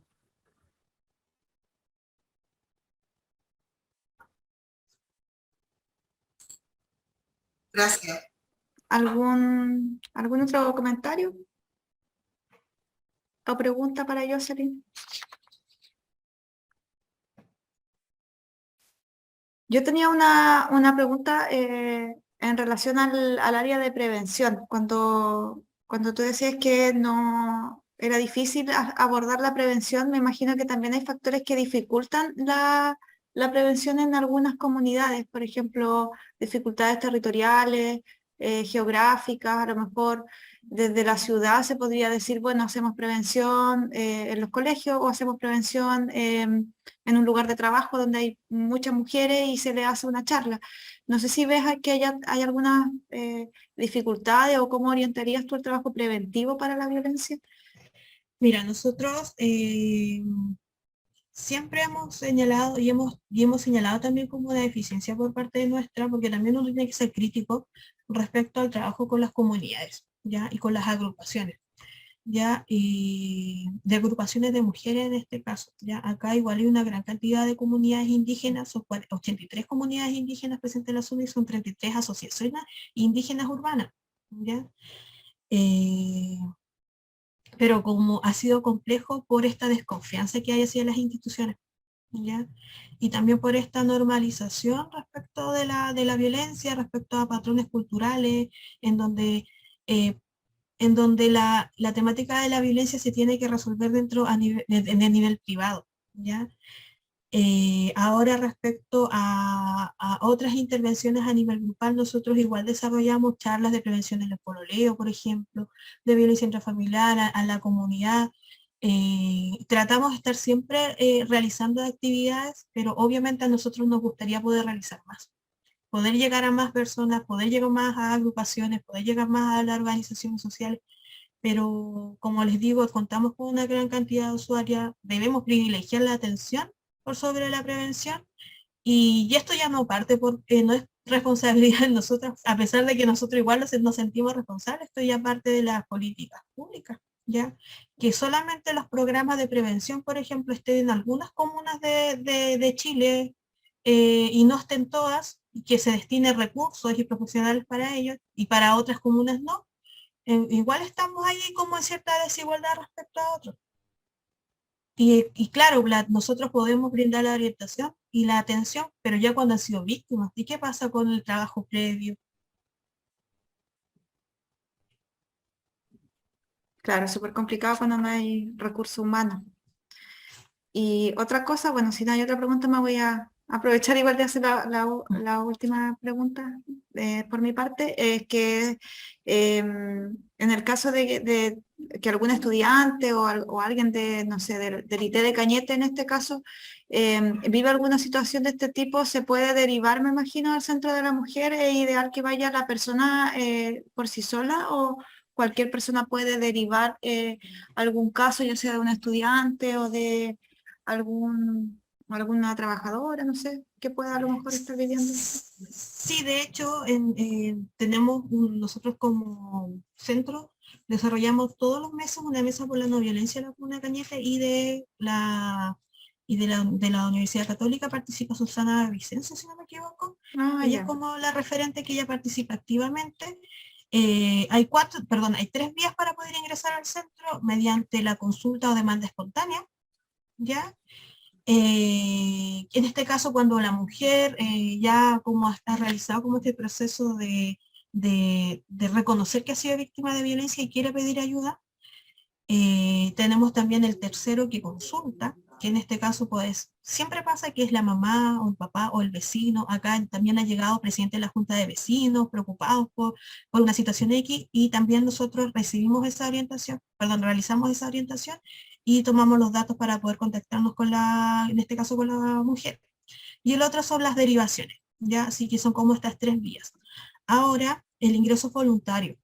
S4: Gracias.
S2: ¿Algún otro comentario o pregunta para Jocelyn? Yo tenía una pregunta en relación al área de prevención. Cuando tú decías que no era difícil abordar la prevención, me imagino que también hay factores que dificultan la prevención en algunas comunidades, por ejemplo, dificultades territoriales, geográficas, a lo mejor desde la ciudad se podría decir, bueno, hacemos prevención en los colegios o hacemos prevención en un lugar de trabajo donde hay muchas mujeres y se le hace una charla. No sé si ves que hay algunas dificultades o cómo orientarías tú el trabajo preventivo para la violencia.
S1: Mira, nosotros siempre hemos señalado y hemos señalado también como una deficiencia por parte de nuestra, porque también uno tiene que ser crítico respecto al trabajo con las comunidades, ¿ya? Y con las agrupaciones, ¿ya? Y de agrupaciones de mujeres en este caso, ¿ya? Acá igual hay una gran cantidad de comunidades indígenas, son 83 comunidades indígenas presentes en la zona y son 33 asociaciones indígenas urbanas, ¿ya? Pero como ha sido complejo por esta desconfianza que hay hacia las instituciones, ¿ya? Y también por esta normalización respecto de la violencia, respecto a patrones culturales, en donde, eh, la temática de la violencia se tiene que resolver dentro de nivel privado, ¿ya? Ahora respecto a otras intervenciones a nivel grupal, nosotros igual desarrollamos charlas de prevención del pololeo, por ejemplo, de violencia intrafamiliar a la comunidad. Tratamos de estar siempre realizando actividades, pero obviamente a nosotros nos gustaría poder realizar más. Poder llegar a más personas, poder llegar más a agrupaciones, poder llegar más a las organizaciones sociales, pero como les digo, contamos con una gran cantidad de usuarios, debemos privilegiar la atención por sobre la prevención, y esto ya no parte porque no es responsabilidad de nosotros, a pesar de que nosotros igual nos sentimos responsables, esto ya parte de las políticas públicas, ¿ya? Que solamente los programas de prevención, por ejemplo, estén en algunas comunas de Chile, y no estén todas, y que se destine recursos y profesionales para ellos, y para otras comunas no, igual estamos ahí como en cierta desigualdad respecto a otros. Y claro, nosotros podemos brindar la orientación y la atención, pero ya cuando han sido víctimas, ¿y qué pasa con el trabajo previo?
S2: Claro, es súper complicado cuando no hay recursos humanos. Y otra cosa, bueno, si no hay otra pregunta, me voy a aprovechar igual de hacer la última pregunta por mi parte, es que en el caso de que algún estudiante o alguien de, no sé, del IT de Cañete en este caso, vive alguna situación de este tipo, se puede derivar, me imagino, al centro de la mujer. ¿Es ideal que vaya la persona por sí sola o cualquier persona puede derivar algún caso, ya sea de un estudiante o de alguna trabajadora, no sé, que pueda a lo mejor estar viviendo esto?
S1: Sí, de hecho, nosotros como centro desarrollamos todos los meses una mesa por la no violencia en la Comuna de Cañete, de la Universidad Católica participa Susana Vicencio, si no me equivoco.
S2: Ah,
S1: Ella es
S2: ya.
S1: como la referente, que ella participa activamente. Hay 3 vías para poder ingresar al centro: mediante la consulta o demanda espontánea, ¿ya? En este caso, cuando la mujer ya como ha realizado como este proceso de reconocer que ha sido víctima de violencia y quiere pedir ayuda, tenemos también el tercero, que consulta, que en este caso pues siempre pasa que es la mamá o el papá o el vecino. Acá también ha llegado presidente de la Junta de Vecinos preocupados por una situación X, y también nosotros recibimos esa orientación, perdón, realizamos esa orientación y tomamos los datos para poder contactarnos con en este caso con la mujer. Y el otro son las derivaciones, ¿ya? Así que son como estas 3 vías. Ahora, el ingreso voluntario.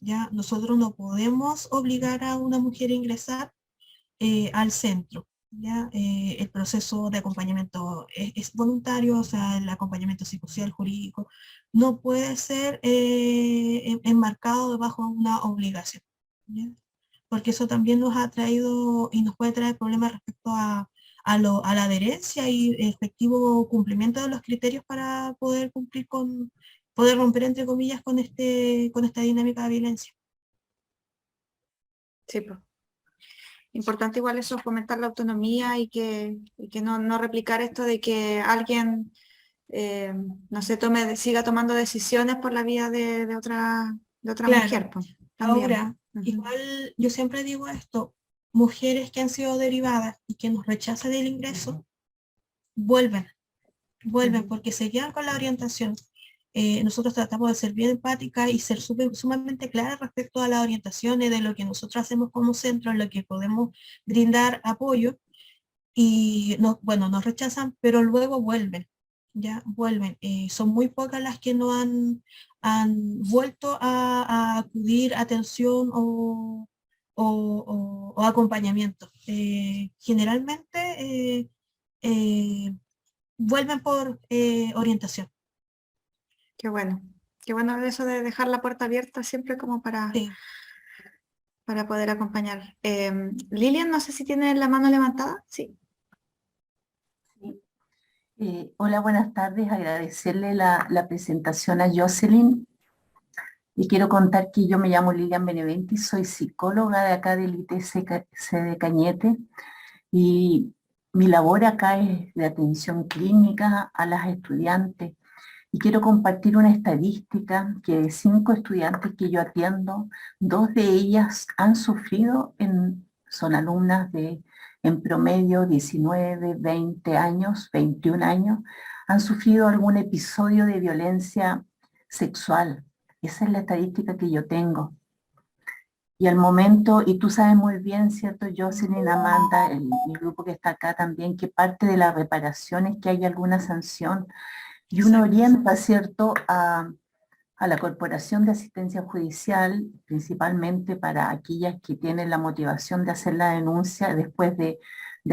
S1: Ya nosotros no podemos obligar a una mujer a ingresar al centro. ¿Ya? El proceso de acompañamiento es voluntario, o sea, el acompañamiento psicosocial, jurídico, no puede ser enmarcado bajo una obligación, ¿ya? Porque eso también nos ha traído y nos puede traer problemas respecto a la adherencia y efectivo cumplimiento de los criterios para poder cumplir poder romper, entre comillas, con esta dinámica de violencia.
S2: Sí, pues. Importante igual eso, fomentar la autonomía y que no replicar esto de que alguien, no sé, siga tomando decisiones por la vida de otra
S1: Claro.
S2: mujer, pues, también.
S1: Ahora, igual yo siempre digo esto: mujeres que han sido derivadas y que nos rechazan el ingreso, vuelven, porque se quedan con la orientación. Nosotros tratamos de ser bien empáticas y ser sumamente claras respecto a las orientaciones de lo que nosotros hacemos como centro, en lo que podemos brindar apoyo, y nos rechazan, pero luego vuelven, ya vuelven. Son muy pocas las que no han vuelto a acudir a atención o acompañamiento. Generalmente vuelven por orientación.
S2: Qué bueno. Qué bueno eso de dejar la puerta abierta siempre como
S1: Sí.
S2: para poder acompañar. Lilian, no sé si tiene la mano levantada. Sí.
S5: Sí. Hola, buenas tardes. Agradecerle la presentación a Jocelyn. Y quiero contar que yo me llamo Lilian Beneventi, soy psicóloga de acá del ITC de Cañete. Y mi labor acá es de atención clínica a las estudiantes. Y quiero compartir una estadística que de 5 estudiantes que yo atiendo, 2 de ellas han sufrido, son alumnas de en promedio 19, 20 años, 21 años, han sufrido algún episodio de violencia sexual. Esa es la estadística que yo tengo. Y al momento, y tú sabes muy bien, ¿cierto, Jocelyn, Amanda, el grupo que está acá también, que parte de la reparación es que hay alguna sanción. Y uno orienta, ¿cierto?, a la Corporación de Asistencia Judicial, principalmente para aquellas que tienen la motivación de hacer la denuncia después de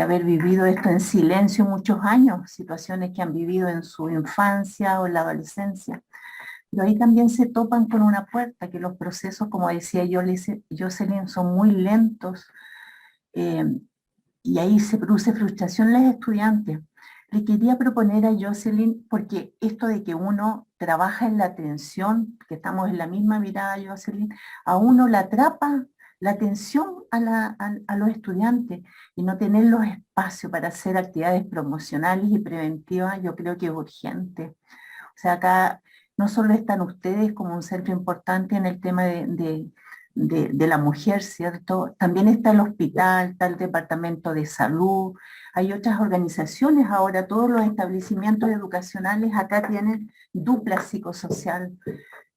S5: haber vivido esto en silencio muchos años, situaciones que han vivido en su infancia o en la adolescencia. Pero ahí también se topan con una puerta, que los procesos, como decía Jocelyn, son muy lentos, y ahí se produce frustración en los estudiantes. le quería proponer a Jocelyn, porque esto de que uno trabaja en la atención, que estamos en la misma mirada, Jocelyn, a uno la atrapa la atención a los estudiantes y no tener los espacios para hacer actividades promocionales y preventivas, yo creo que es urgente. O sea, acá no solo están ustedes como un centro importante en el tema de la mujer, ¿cierto? También está el hospital, está el departamento de salud, hay otras organizaciones ahora, todos los establecimientos educacionales acá tienen dupla psicosocial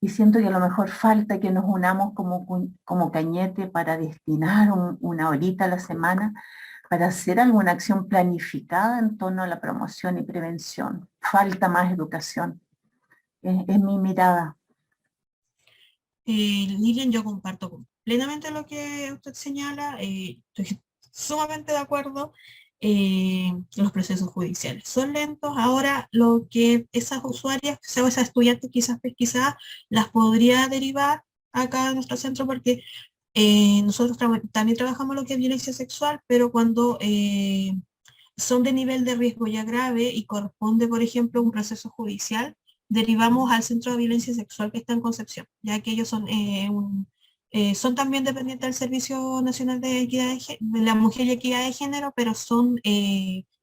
S5: y siento que a lo mejor falta que nos unamos como Cañete para destinar una horita a la semana para hacer alguna acción planificada en torno a la promoción y prevención. Falta más educación. Es mi mirada.
S1: Lilian, yo comparto completamente lo que usted señala, estoy sumamente de acuerdo. Los procesos judiciales son lentos. Ahora, lo que esas usuarias, o sea, esas estudiantes quizás pesquisadas, las podría derivar acá a nuestro centro porque nosotros también trabajamos lo que es violencia sexual, pero cuando son de nivel de riesgo ya grave y corresponde, por ejemplo, un proceso judicial, derivamos al Centro de Violencia Sexual que está en Concepción, ya que ellos son también dependientes del Servicio Nacional de Equidad de la Mujer y Equidad de Género, pero son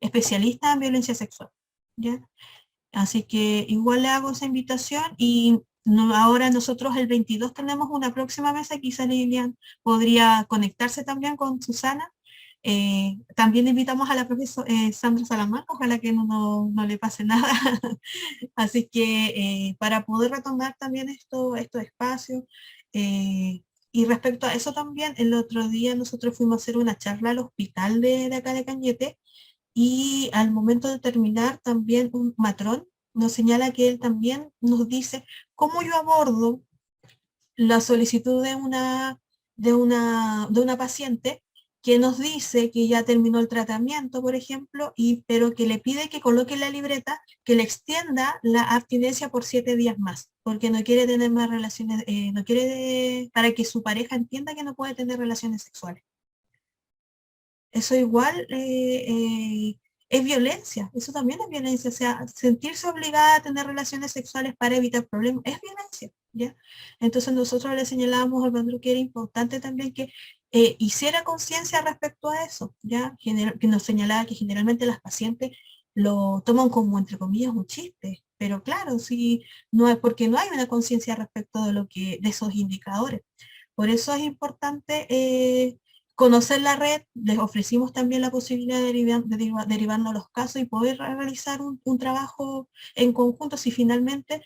S1: especialistas en violencia sexual, ¿ya? Así que igual le hago esa invitación y ahora nosotros el 22 tenemos una próxima mesa, quizá Lilian podría conectarse también con Susana. También invitamos a la profesora Sandra Salamanca, ojalá que no le pase nada. Así que para poder retomar también estos espacios. Y respecto a eso también, el otro día nosotros fuimos a hacer una charla al hospital de acá de Cañete y al momento de terminar también un matrón nos señala que él también nos dice cómo yo abordo la solicitud de una paciente que nos dice que ya terminó el tratamiento, por ejemplo, pero que le pide que coloque en la libreta que le extienda la abstinencia por 7 días más, porque no quiere tener más relaciones, no quiere, para que su pareja entienda que no puede tener relaciones sexuales. Eso igual es violencia, eso también es violencia, o sea, sentirse obligada a tener relaciones sexuales para evitar problemas, es violencia, ¿ya? Entonces nosotros le señalábamos al Bandru que era importante también que hiciera conciencia respecto a eso, ¿ya? Que nos señalaba que generalmente las pacientes lo toman como, entre comillas, un chiste, pero claro, sí, no es porque no hay una conciencia respecto de esos indicadores. Por eso es importante conocer la red. Les ofrecimos también la posibilidad de derivarnos los casos y poder realizar un trabajo en conjunto si finalmente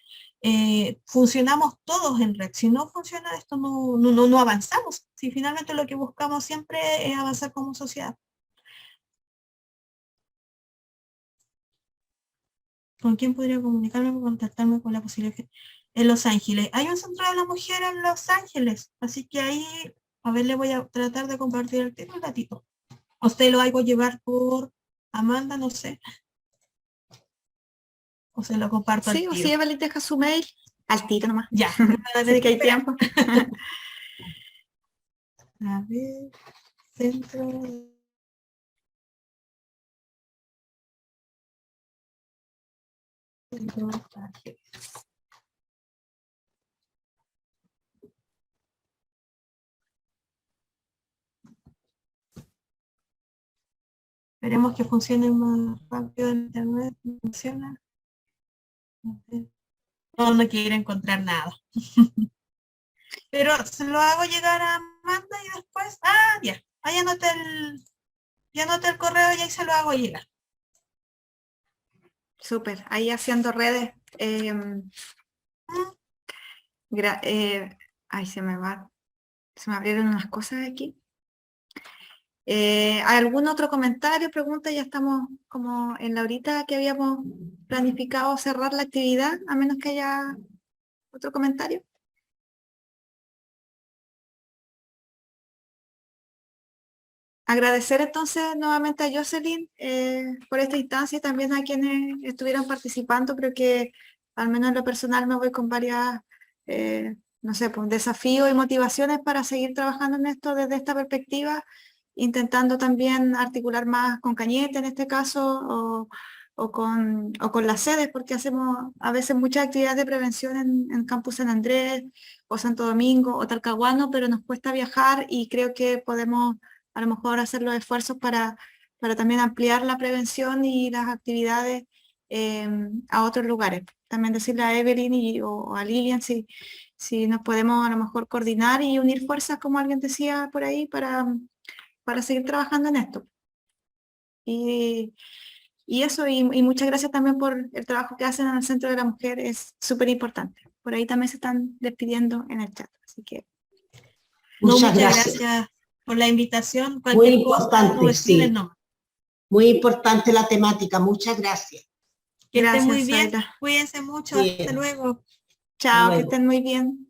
S1: funcionamos todos en red. Si no funciona esto, no avanzamos. Si finalmente lo que buscamos siempre es avanzar como sociedad. ¿Con quién podría comunicarme o contactarme con la posibilidad? En Los Ángeles. Hay un centro de la mujer en Los Ángeles, así que ahí, a ver, le voy a tratar de compartir el tema un ratito. A usted lo hago llevar por Amanda, no sé. O se lo comparto al
S2: Sí,
S1: tiro.
S2: o si Eva le deja su mail, al tiro nomás.
S1: Ya.
S2: Así que hay tiempo.
S1: A ver, centro... Esperemos que funcione más rápido en internet. ¿Funciona? No quiere encontrar nada. Pero se lo hago llegar a Amanda y después... ya. Ahí anoté el correo y ahí se lo hago llegar.
S2: Súper, ahí haciendo redes. Ay, se me abrieron unas cosas aquí. ¿Algún otro comentario, pregunta? Ya estamos como en la horita que habíamos planificado cerrar la actividad, a menos que haya otro comentario. Agradecer entonces nuevamente a Jocelyn por esta instancia y también a quienes estuvieron participando. Creo que al menos en lo personal me voy con varias, no sé, pues desafíos y motivaciones para seguir trabajando en esto desde esta perspectiva, intentando también articular más con Cañete en este caso, o con las sedes, porque hacemos a veces muchas actividades de prevención en Campus San Andrés, o Santo Domingo, o Talcahuano, pero nos cuesta viajar y creo que podemos a lo mejor hacer los esfuerzos para también ampliar la prevención y las actividades a otros lugares. También decirle a Evelyn o a Lilian si nos podemos a lo mejor coordinar y unir fuerzas, como alguien decía por ahí, para seguir trabajando en esto. Y eso, y muchas gracias también por el trabajo que hacen en el Centro de la Mujer, es súper importante. Por ahí también se están despidiendo en el chat, así que...
S1: Muchas gracias por la invitación.
S6: Muy importante, sí.
S1: No.
S6: Muy importante la temática, muchas gracias.
S1: Que
S2: Gracias,
S1: estén muy bien,
S2: Zaira.
S1: cuídense mucho,
S6: Bien.
S1: hasta luego.
S2: Chao, que
S6: luego.
S2: estén muy bien.